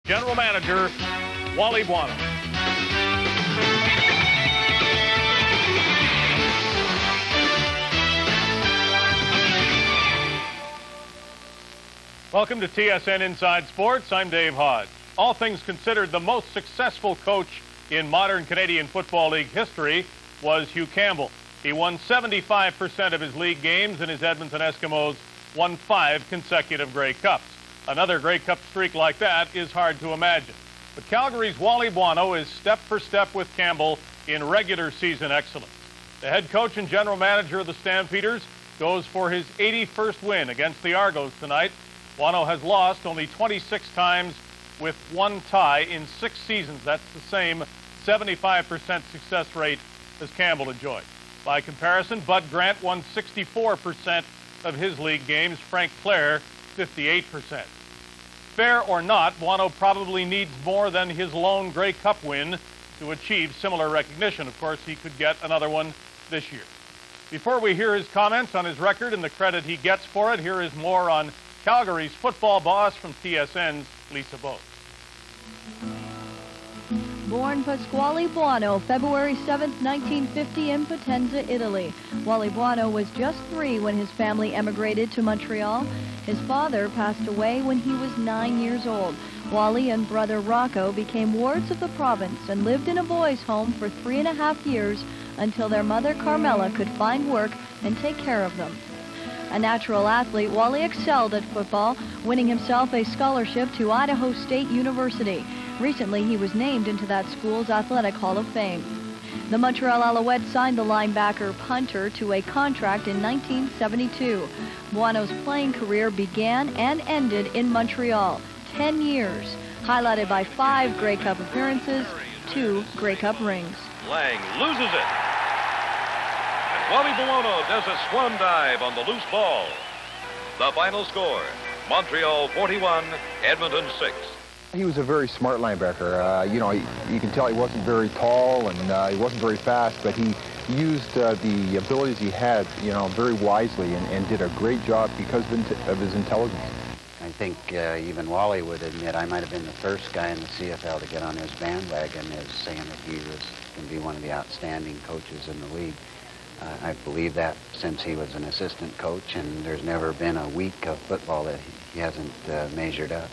General Manager, Wally Buono. Welcome to TSN Inside Sports. I'm Dave Hodge. All things considered, the most successful coach in modern Canadian Football League history was Hugh Campbell. He won 75% of his league games, and his Edmonton Eskimos won 5 consecutive Grey Cups. Another Grey Cup streak like that is hard to imagine. But Calgary's Wally Buono is step for step with Campbell in regular season excellence. The head coach and general manager of the Stampeders goes for his 81st win against the Argos tonight. Buono has lost only 26 times with 1 tie in 6 seasons. That's the same 75% success rate as Campbell enjoyed. By comparison, Bud Grant won 64% of his league games, Frank Clare 58%. Fair or not, Buono probably needs more than his lone Grey Cup win to achieve similar recognition. Of course, he could get another one this year. Before we hear his comments on his record and the credit he gets for it, here is more on Calgary's football boss from TSN's Lisa Bose. Born Pasquale Buono, February 7, 1950 in Potenza, Italy. Wally Buono was just 3 when his family emigrated to Montreal. His father passed away when he was 9 years old. Wally and brother Rocco became wards of the province and lived in a boys' home for 3.5 years until their mother Carmela could find work and take care of them. A natural athlete, Wally excelled at football, winning himself a scholarship to Idaho State University. Recently, he was named into that school's Athletic Hall of Fame. The Montreal Alouettes signed the linebacker punter to a contract in 1972. Buono's playing career began and ended in Montreal, 10 years, highlighted by 5 Grey Cup appearances, 2 Grey Cup rings. Lang loses it. And Wally Buono does a swan dive on the loose ball. The final score, Montreal 41, Edmonton 6. He was a very smart linebacker. You can tell he wasn't very tall and he wasn't very fast, but he used the abilities he had, very wisely and did a great job because of his intelligence. I think even Wally would admit I might have been the first guy in the CFL to get on his bandwagon as saying that he was going to be one of the outstanding coaches in the league. I believe that since he was an assistant coach, and there's never been a week of football that he hasn't measured up.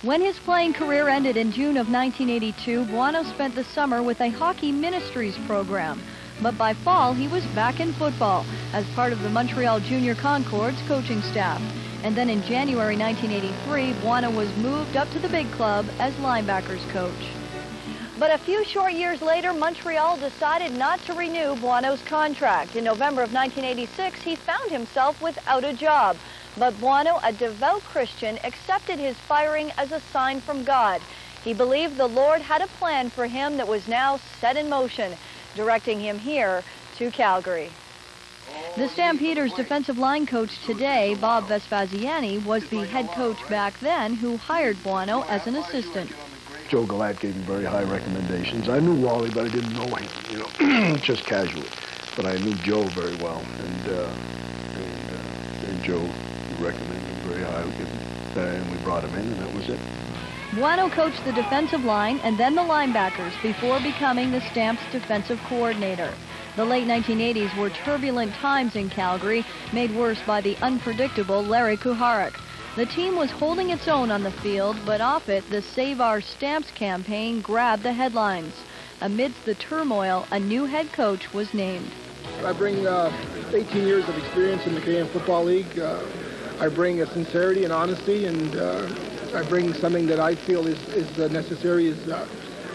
When his playing career ended in June of 1982, Buono spent the summer with a hockey ministries program. But by fall, he was back in football as part of the Montreal Junior Concord's coaching staff. And then in January 1983, Buono was moved up to the big club as linebackers coach. But a few short years later, Montreal decided not to renew Buono's contract. In November of 1986, he found himself without a job. But Buono, a devout Christian, accepted his firing as a sign from God. He believed the Lord had a plan for him that was now set in motion, directing him here to Calgary. The Stampeders' defensive line coach today, Bob Vespasiani, was the head coach back then who hired Buono as an assistant. Joe Galat gave me very high recommendations. I knew Wally, but I didn't know him, just casually. But I knew Joe very well, and Joe recommended him very highly, and we brought him in, and that was it. Buono coached the defensive line and then the linebackers before becoming the Stamps' defensive coordinator. The late 1980s were turbulent times in Calgary, made worse by the unpredictable Larry Kuharek. The team was holding its own on the field, but off it, the Save Our Stamps campaign grabbed the headlines. Amidst the turmoil, a new head coach was named. I bring 18 years of experience in the Canadian Football League. I bring a sincerity and honesty, and I bring something that I feel is necessary.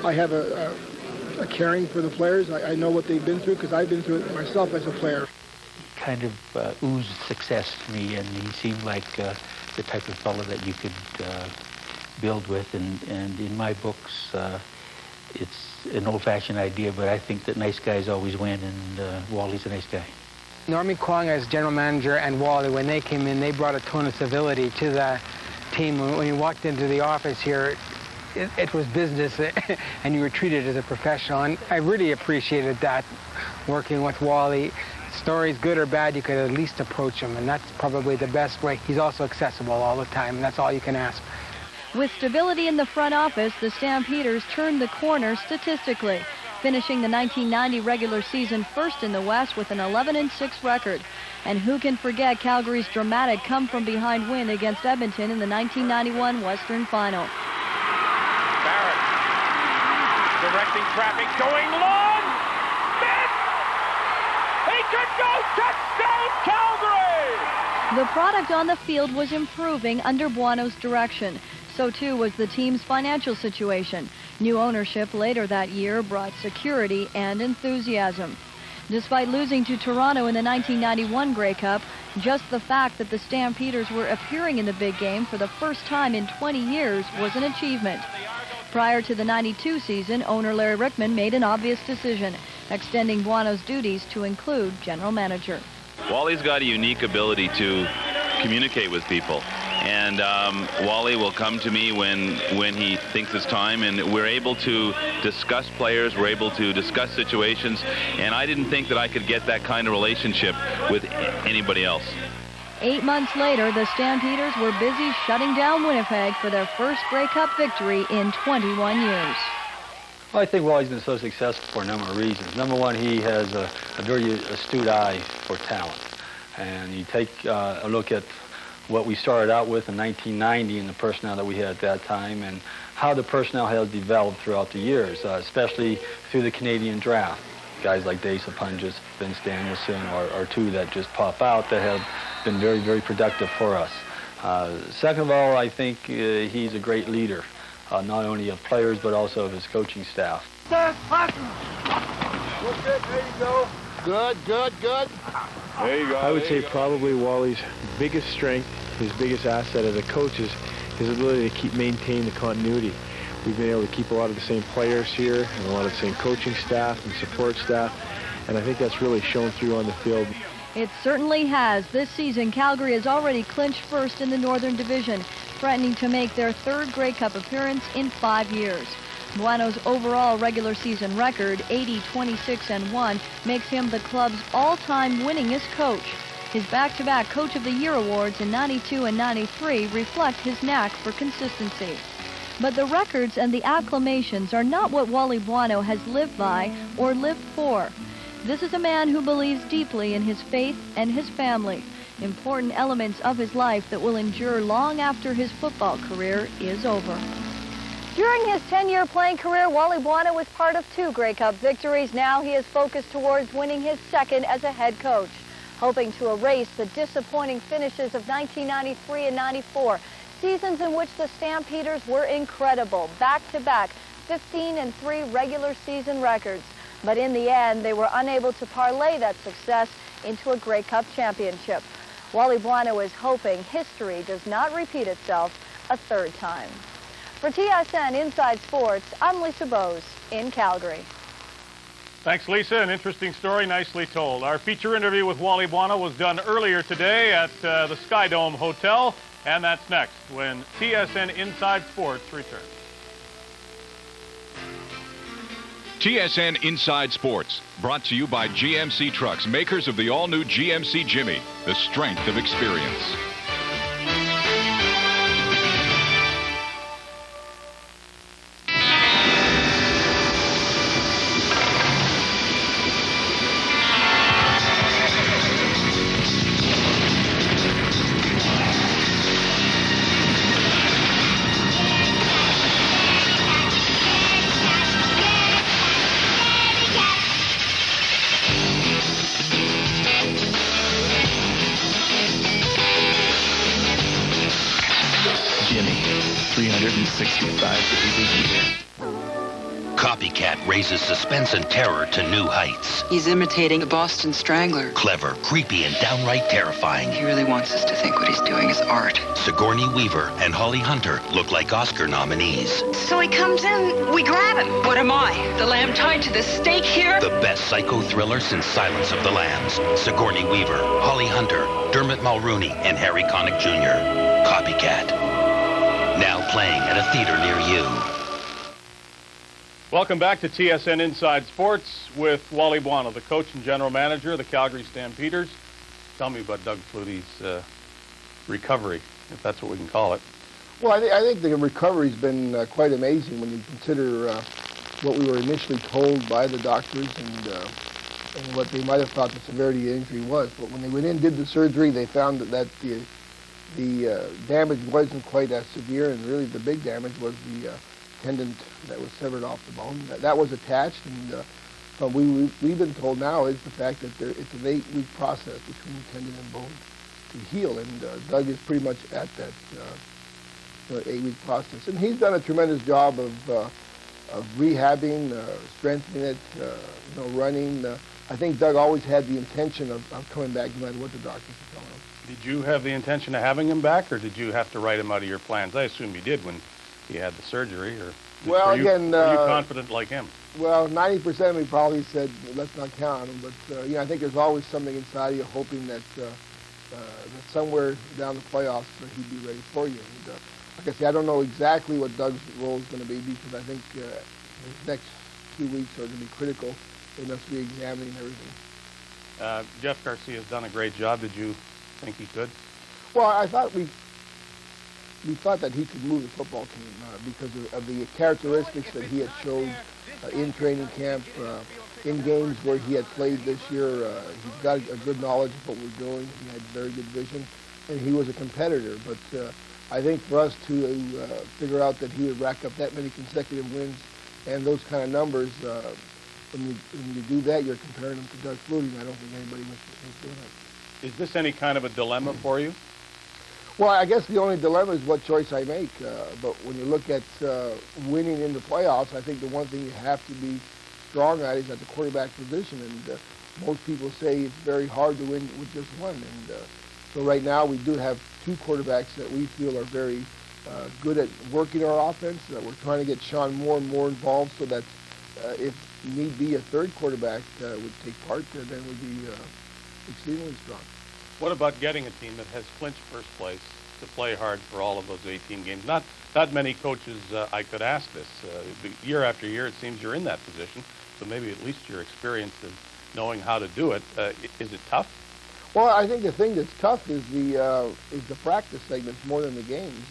I have a caring for the players. I know what they've been through because I've been through it myself as a player. Kind of oozed success to me, and he seemed like the type of fellow that you could build with. And in my books, it's an old-fashioned idea, but I think that nice guys always win, and Wally's a nice guy. Normie Kwong as general manager and Wally, when they came in, they brought a tone of civility to the team. When you walked into the office here, it was business, and you were treated as a professional. And I really appreciated that, working with Wally. Stories, good or bad, you could at least approach him, and that's probably the best way. He's also accessible all the time, and that's all you can ask. With stability in the front office, the Stampeders turned the corner statistically, finishing the 1990 regular season first in the West with an 11-6 record. And who can forget Calgary's dramatic come-from-behind win against Edmonton in the 1991 Western Final. Barrett directing traffic, going long. Missed! He could go! Touchdown, Calgary! The product on the field was improving under Buono's direction. So too was the team's financial situation. New ownership later that year brought security and enthusiasm. Despite losing to Toronto in the 1991 Grey Cup, just the fact that the Stampeders were appearing in the big game for the first time in 20 years was an achievement. Prior to the 92 season, owner Larry Rickman made an obvious decision, extending Buono's duties to include general manager. Wally's got a unique ability to communicate with people. And Wally will come to me when he thinks it's time, and we're able to discuss players, we're able to discuss situations, and I didn't think that I could get that kind of relationship with anybody else. 8 months later, the Stampeders were busy shutting down Winnipeg for their first Grey Cup victory in 21 years. Well, I think Wally's been so successful for a number of reasons. Number one, he has a very astute eye for talent. And you take a look at what we started out with in 1990 and the personnel that we had at that time, and how the personnel has developed throughout the years, especially through the Canadian draft. Guys like Dave Sapunjas, Vince Danielson are two that just pop out that have been very, very productive for us. Second of all, I think he's a great leader, not only of players but also of his coaching staff. There you go. Good, good, good. There you go. I would say probably Wally's biggest strength, his biggest asset as a coach is his ability to maintain the continuity. We've been able to keep a lot of the same players here and a lot of the same coaching staff and support staff, and I think that's really shown through on the field. It certainly has. This season, Calgary has already clinched first in the Northern Division, threatening to make their third Grey Cup appearance in 5 years. Buono's overall regular season record, 80-26-1, makes him the club's all-time winningest coach. His back-to-back Coach of the Year awards in 92 and 93 reflect his knack for consistency. But the records and the acclamations are not what Wally Buono has lived by or lived for. This is a man who believes deeply in his faith and his family, important elements of his life that will endure long after his football career is over. During his 10-year playing career, Wally Buono was part of 2 Grey Cup victories. Now he is focused towards winning his second as a head coach, hoping to erase the disappointing finishes of 1993 and 94, seasons in which the Stampeders were incredible, back-to-back 15-3 regular season records. But in the end, they were unable to parlay that success into a Grey Cup championship. Wally Buono is hoping history does not repeat itself a third time. For TSN Inside Sports, I'm Lisa Bose in Calgary. Thanks, Lisa. An interesting story, nicely told. Our feature interview with Wally Buono was done earlier today at the Sky Dome Hotel, and that's next when TSN Inside Sports returns. TSN Inside Sports, brought to you by GMC Trucks, makers of the all-new GMC Jimmy, the strength of experience. Copycat raises suspense and terror to new heights. He's imitating the Boston Strangler. Clever, creepy, and downright terrifying. He really wants us to think what he's doing is art. Sigourney Weaver and Holly Hunter look like Oscar nominees. So he comes in, we grab him. What am I, the lamb tied to the stake here? The best psycho thriller since Silence of the Lambs. Sigourney Weaver, Holly Hunter, Dermot Mulroney, and Harry Connick Jr. Copycat. Now playing at a theater near you. Welcome back to TSN Inside Sports with Wally Buono, the coach and general manager of the Calgary Stampeders. Tell me about Doug Flutie's recovery, if that's what we can call it. Well, I think the recovery's been quite amazing when you consider what we were initially told by the doctors and what they might have thought the severity of the injury was. But when they went in and did the surgery, they found that the damage wasn't quite as severe, and really the big damage was the tendon that was severed off the bone. That was attached, and what we've been told now is the fact that it's an 8-week process between tendon and bone to heal, and Doug is pretty much at that 8-week process. And he's done a tremendous job of rehabbing, strengthening it, running. I think Doug always had the intention of coming back no matter what the doctors were telling him. Did you have the intention of having him back, or did you have to write him out of your plans? I assume you did when he had the surgery, or well, were you confident like him? Well, 90% of me probably said, let's not count on him. But, I think there's always something inside of you hoping that somewhere down the playoffs he'd be ready for you. And, like I say, I don't know exactly what Doug's role is going to be, because I think his next 2 weeks are going to be critical. They must be examining everything. Jeff Garcia's done a great job. Did you think he could? Well, I thought we thought that he could move the football team because of the characteristics that he had showed in training camp, in games where he had played this year. He's got a good knowledge of what we're doing. He had very good vision, and he was a competitor. But I think for us to figure out that he would rack up that many consecutive wins and those kind of numbers, when you do that, you're comparing him to Doug Flutie, and I don't think anybody was doing it. Is this any kind of a dilemma for you? Well, I guess the only dilemma is what choice I make. But when you look at winning in the playoffs, I think the one thing you have to be strong at is at the quarterback position. And most people say it's very hard to win with just one. And so right now we do have 2 quarterbacks that we feel are very good at working our offense. We're trying to get Sean more and more involved so that if need be a third quarterback would take part, then we'd be extremely strong. What about getting a team that has clinched first place to play hard for all of those 18 games? Not many coaches I could ask this. Year after year, it seems you're in that position, so maybe at least you're experienced in knowing how to do it. Is it tough? Well, I think the thing that's tough is the practice segments more than the games.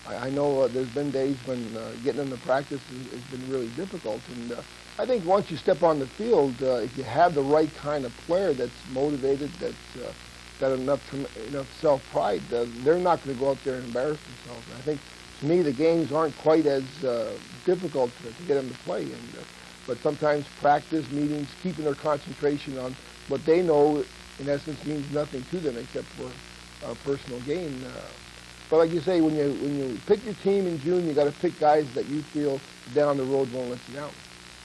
I know there's been days when getting into practice has been really difficult, and I think once you step on the field, if you have the right kind of player that's motivated, that's got enough self-pride, they're not going to go out there and embarrass themselves. And I think, to me, the games aren't quite as difficult to get them to play. But sometimes practice, meetings, keeping their concentration on what they know, in essence, means nothing to them except for personal gain. But like you say, when you pick your team in June, you got to pick guys that you feel down the road won't let you down.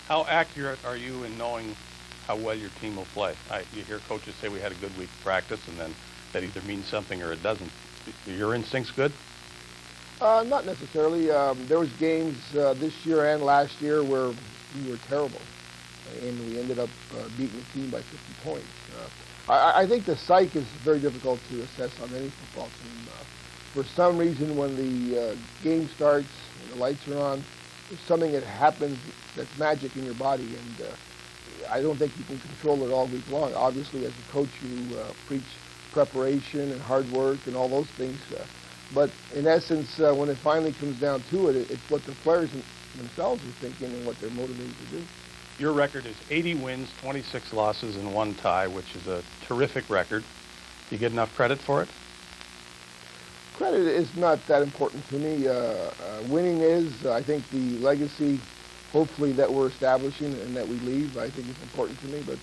How accurate are you in knowing how well your team will play? You hear coaches say we had a good week of practice, and then that either means something or it doesn't. Your instinct's good? Not necessarily. There was games this year and last year where we were terrible, and we ended up beating the team by 50 points. I think the psyche is very difficult to assess on any football team. For some reason, when the game starts and the lights are on, there's something that happens that's magic in your body, and I don't think you can control it all week long. Obviously, as a coach, you preach preparation and hard work and all those things. But in essence, when it finally comes down to it, it's what the players themselves are thinking and what they're motivated to do. Your record is 80 wins, 26 losses, and 1 tie, which is a terrific record. Do you get enough credit for it? Credit is not that important to me. Winning is, I think, the legacy, hopefully, that we're establishing and that we leave. I think it's important to me. But,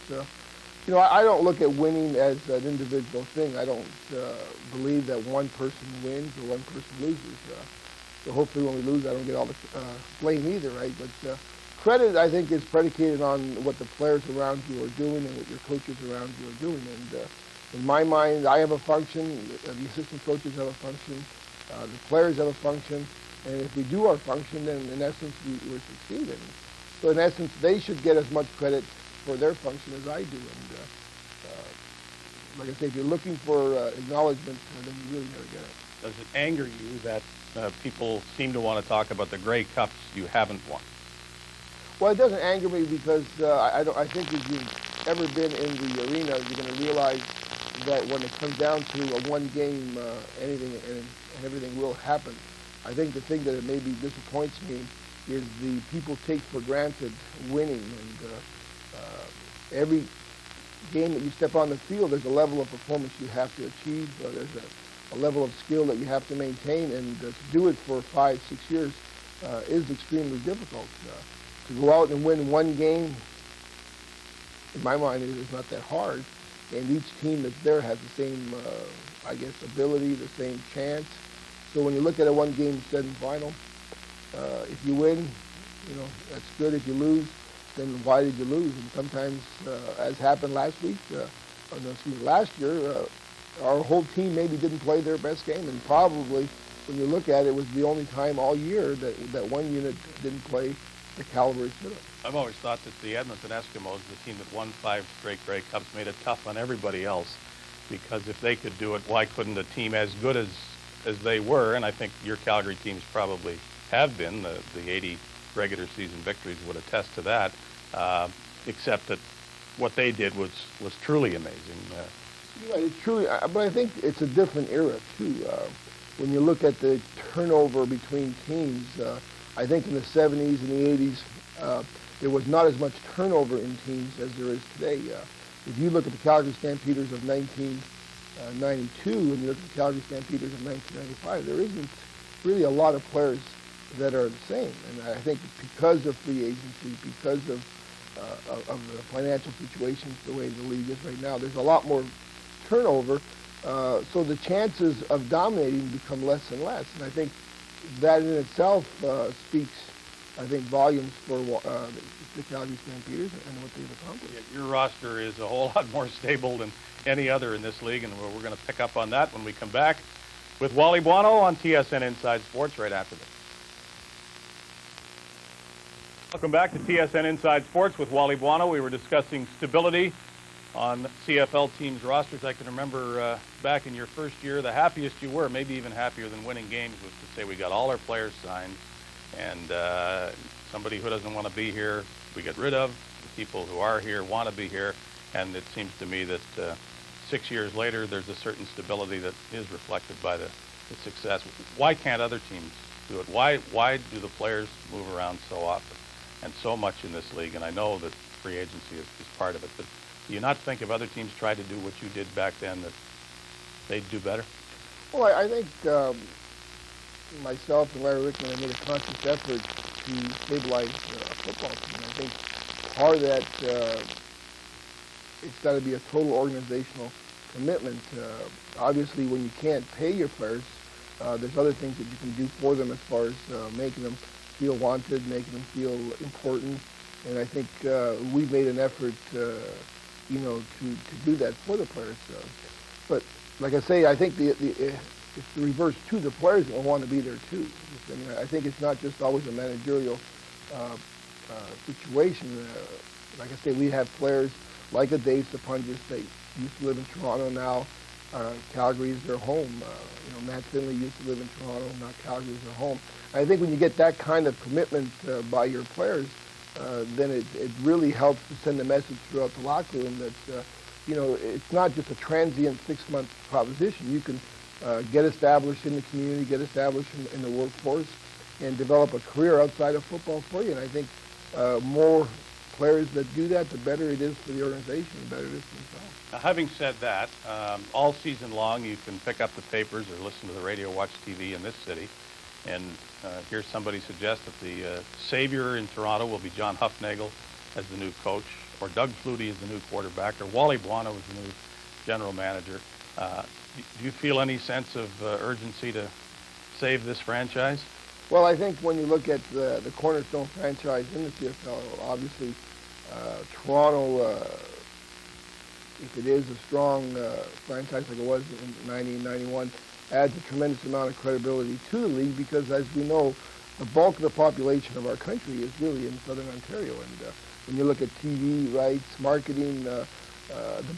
I don't look at winning as an individual thing. I don't believe that one person wins or one person loses. So hopefully when we lose, I don't get all the blame either, right? But credit, I think, is predicated on what the players around you are doing and what your coaches around you are doing. And in my mind, I have a function, the assistant coaches have a function, the players have a function, and if we do our function, then in essence, we're succeeding. So in essence, they should get as much credit for their function as I do. And like I say, if you're looking for acknowledgement, then you really never get it. Does it anger you that people seem to want to talk about the Grey Cups you haven't won? Well, it doesn't anger me because I think if you've ever been in the arena, you're going to realize that when it comes down to a one game, anything and everything will happen. I think the thing that maybe disappoints me is the people take for granted winning. And every game that you step on the field, there's a level of performance you have to achieve. There's a level of skill that you have to maintain, and to do it for 5, 6 years is extremely difficult. To go out and win one game, in my mind, is not that hard. And each team that's there has the same, I guess, ability, the same chance. So when you look at a one-game set final, if you win, that's good. If you lose, then why did you lose? And sometimes, as happened last week, last year, our whole team maybe didn't play their best game, and probably, when you look at it, was the only time all year that one unit didn't play the caliber it should have. I've always thought that the Edmonton Eskimos, the team that won 5 straight Grey Cups, made it tough on everybody else, because if they could do it, why couldn't a team as good as they were? And I think your Calgary teams probably have been. The 80 regular season victories would attest to that, except that what they did was truly amazing. Right, it's truly, but I think it's a different era too. When you look at the turnover between teams, I think in the 70s and the 80s, there was not as much turnover in teams as there is today. If you look at the Calgary Stampeders of 1992 and you look at the Calgary Stampeders of 1995, there isn't really a lot of players that are the same. And I think because of free agency, because of the financial situations the way the league is right now, there's a lot more turnover, so the chances of dominating become less and less. And I think that in itself speaks, I think, volumes for the Calgary Stampeders and what they've accomplished. Yeah, your roster is a whole lot more stable than any other in this league, and we're going to pick up on that when we come back with Wally Buono on TSN Inside Sports right after this. Welcome back to TSN Inside Sports with Wally Buono. We were discussing stability on CFL teams' rosters. I can remember back in your first year, the happiest you were, maybe even happier than winning games, was to say we got all our players signed, and somebody who doesn't want to be here, we get rid of. The people who are here want to be here, and it seems to me that 6 years later, there's a certain stability that is reflected by the success. Why can't other teams do it? Why do the players move around so often and so much in this league? And I know that free agency is part of it, but do you not think if other teams tried to do what you did back then that they'd do better? Well, I think myself and Larry Rickman have made a conscious effort to stabilize a football team. I think part of that, it's got to be a total organizational commitment. Obviously, when you can't pay your players, there's other things that you can do for them as far as making them feel wanted, making them feel important. And I think we've made an effort to do that for the players. But like I say, I think it's the reverse too. The players will want to be there too. I mean, I think it's not just always a managerial situation. Like I say, we have players like a Dave Sapungis that used to live in Toronto now. Calgary is their home. Matt Finley used to live in Toronto, now Calgary is their home. I think when you get that kind of commitment by your players, then it really helps to send a message throughout the locker room that, it's not just a transient 6-month proposition. You can get established in the community, get established in the workforce, and develop a career outside of football for you. And I think more players that do that, the better it is for the organization, the better it is for themselves. Now, having said that, all season long you can pick up the papers or listen to the radio, watch TV in this city, and hear somebody suggest that the savior in Toronto will be John Huffnagel as the new coach, or Doug Flutie as the new quarterback, or Wally Buono as the new general manager. Do you feel any sense of urgency to save this franchise? Well, I think when you look at the cornerstone franchise in the CFL, obviously Toronto, if it is a strong franchise like it was in 1991, adds a tremendous amount of credibility to the league because, as we know, the bulk of the population of our country is really in Southern Ontario. And when you look at TV rights, marketing, the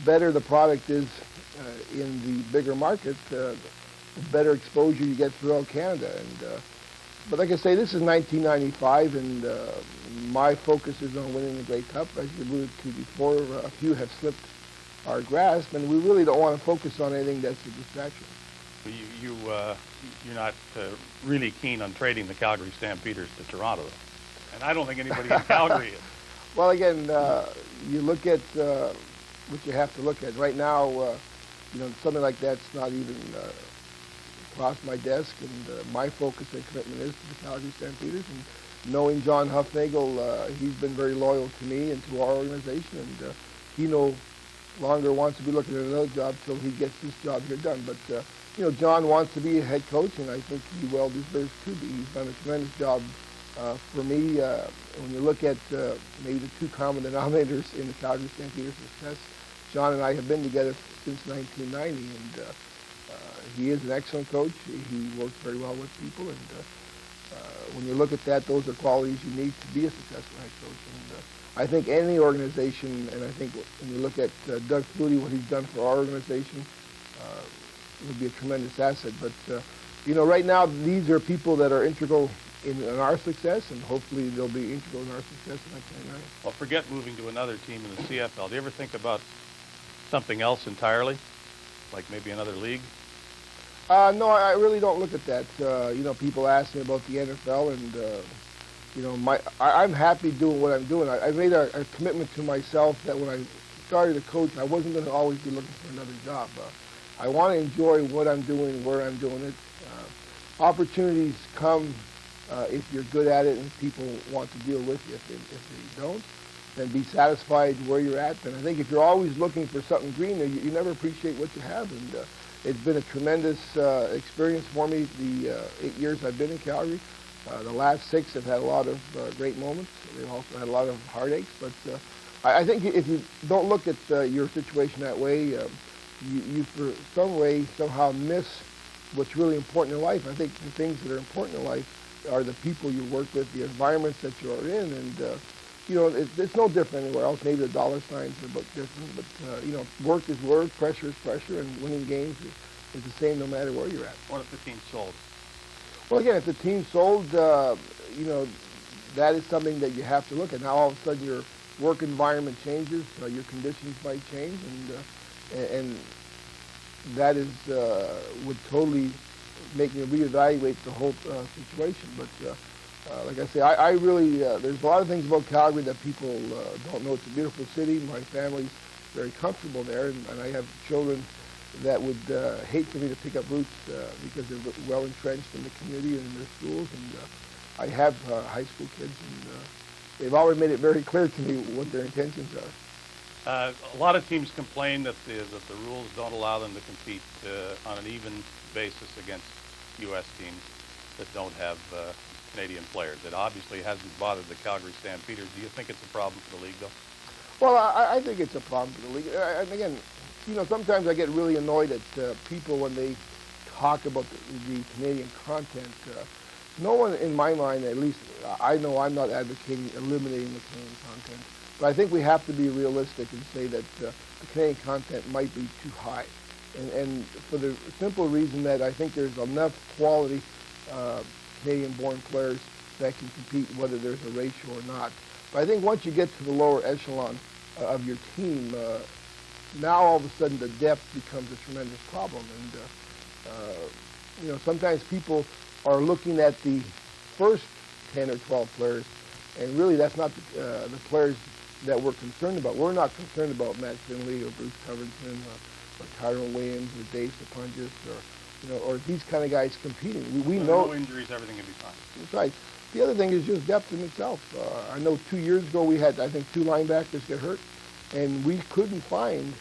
better the product is in the bigger market, the better exposure you get throughout Canada. And but like I say, this is 1995, and my focus is on winning the Grey Cup. As you alluded to before, a few have slipped our grasp, and we really don't want to focus on anything that's a distraction. You're not really keen on trading the Calgary Stampeders to Toronto, though. And I don't think anybody in Calgary is. Well, again, you look at what you have to look at. Right now, something like that's not even across my desk, and my focus and commitment is to the Calgary Stampeders. And knowing John Huffnagel, he's been very loyal to me and to our organization, and he no longer wants to be looking at another job till he gets this job here done. But John wants to be a head coach, and I think he well deserves to be. He's done a tremendous job for me. When you look at maybe the two common denominators in the Calgary Stampeders success, John and I have been together since 1990, and he is an excellent coach. He works very well with people, and when you look at that, those are qualities you need to be a successful head coach. And I think any organization, and I think when you look at Doug Flutie, what he's done for our organization, would be a tremendous asset. But right now, these are people that are integral in our success, and hopefully they'll be integral in our success in 1999. Well, forget moving to another team in the CFL. Do you ever think about something else entirely, like maybe another league? No, I really don't look at that. People ask me about the NFL, and I'm happy doing what I'm doing. I made a commitment to myself that when I started to coach, I wasn't going to always be looking for another job. I want to enjoy what I'm doing, where I'm doing it. Opportunities come if you're good at it and people want to deal with you. If they don't, then be satisfied where you're at. And I think if you're always looking for something greener, you never appreciate what you have. And it's been a tremendous experience for me the 8 years I've been in Calgary. The last 6 have had a lot of great moments. They've also had a lot of heartaches. But I think if you don't look at your situation that way, you for some way somehow miss what's really important in life. I think the things that are important in life are the people you work with, the environments that you're in, and it's no different anywhere else. Maybe the dollar signs are a bit different, but work is work, pressure is pressure, and winning games is the same no matter where you're at. What if the team's sold? Well, again, if the team's sold, that is something that you have to look at. Now all of a sudden your work environment changes, your conditions might change, and that is would totally make me reevaluate the whole situation. But like I say, I really, there's a lot of things about Calgary that people don't know. It's a beautiful city. My family's very comfortable there, and I have children that would hate for me to pick up roots because they're well entrenched in the community and in their schools. And I have high school kids, and they've already made it very clear to me what their intentions are. A lot of teams complain that the rules don't allow them to compete on an even basis against U.S. teams that don't have Canadian players. It obviously hasn't bothered the Calgary Stampeders. Do you think it's a problem for the league, though? Well, I think it's a problem for the league. And again, sometimes I get really annoyed at people when they talk about the Canadian content. No one, in my mind, at least I know I'm not advocating eliminating the Canadian content. But I think we have to be realistic and say that the Canadian content might be too high. And for the simple reason that I think there's enough quality Canadian-born players that can compete, whether there's a ratio or not. But I think once you get to the lower echelon of your team, now all of a sudden the depth becomes a tremendous problem. And, sometimes people are looking at the first 10 or 12 players, and really that's not the players that we're concerned about. We're not concerned about Matt Finley or Bruce Covington or Tyrone Williams or Dave Sapunjis or these kind of guys competing. We know no injuries, everything can be fine. That's right. The other thing is just depth in itself. I know 2 years ago we had, I think, 2 linebackers get hurt, and we couldn't find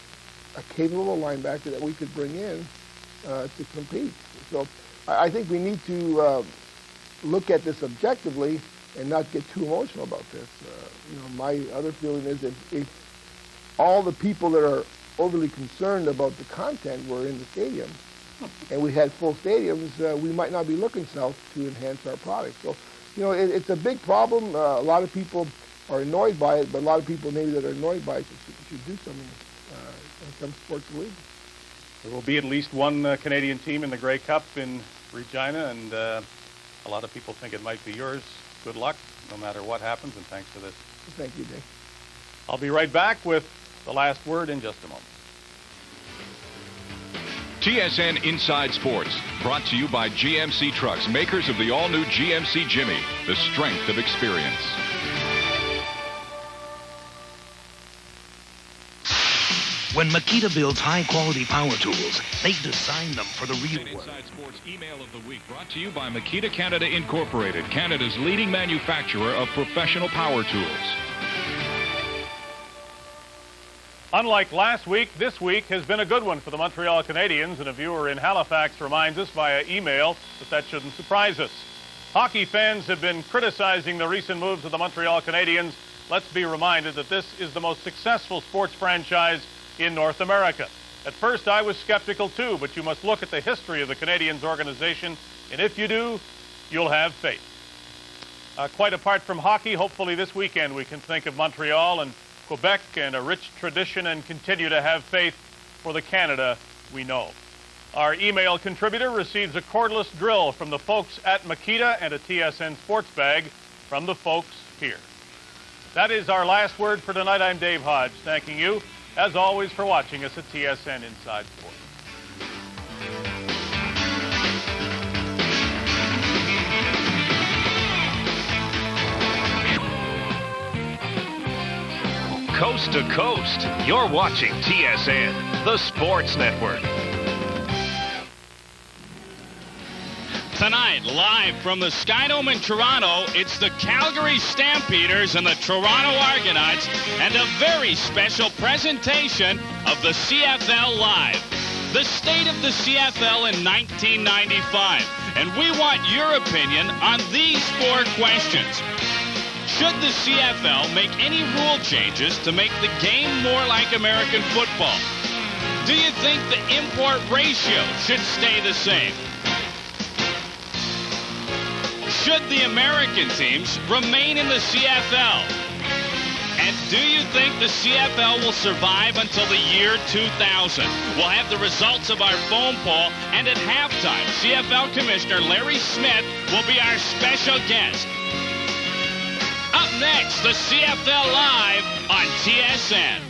a capable linebacker that we could bring in to compete. So I think we need to look at this objectively and not get too emotional about this. My other feeling is if all the people that are overly concerned about the content were in the stadium and we had full stadiums, we might not be looking south to enhance our product. So, it's a big problem. A lot of people are annoyed by it, but a lot of people maybe that are annoyed by it should do something when it comes to sports league. There will be at least one Canadian team in the Grey Cup in Regina, and a lot of people think it might be yours. Good luck, no matter what happens, and thanks for this. Thank you, Dave. I'll be right back with the last word in just a moment. TSN Inside Sports, brought to you by GMC Trucks, makers of the all-new GMC Jimmy, the strength of experience. When Makita builds high-quality power tools, they design them for the real world. Inside Sports Email of the Week, brought to you by Makita Canada Incorporated, Canada's leading manufacturer of professional power tools. Unlike last week, this week has been a good one for the Montreal Canadiens, and a viewer in Halifax reminds us via email that shouldn't surprise us. Hockey fans have been criticizing the recent moves of the Montreal Canadiens. Let's be reminded that this is the most successful sports franchise in North America. At first, I was skeptical too, but you must look at the history of the Canadiens organization, and if you do, you'll have faith. Quite apart from hockey, hopefully this weekend we can think of Montreal and Quebec and a rich tradition and continue to have faith for the Canada we know. Our email contributor receives a cordless drill from the folks at Makita and a TSN sports bag from the folks here. That is our last word for tonight. I'm Dave Hodge, thanking you, as always, for watching us at TSN Inside Sports. Coast to coast, you're watching TSN, the Sports Network. Tonight, live from the Skydome in Toronto, it's the Calgary Stampeders and the Toronto Argonauts, and a very special presentation of the CFL Live. The state of the CFL in 1995. And we want your opinion on these 4 questions. Should the CFL make any rule changes to make the game more like American football? Do you think the import ratio should stay the same? Should the American teams remain in the CFL? And do you think the CFL will survive until the year 2000? We'll have the results of our phone poll, and at halftime, CFL Commissioner Larry Smith will be our special guest. Up next, the CFL Live on TSN.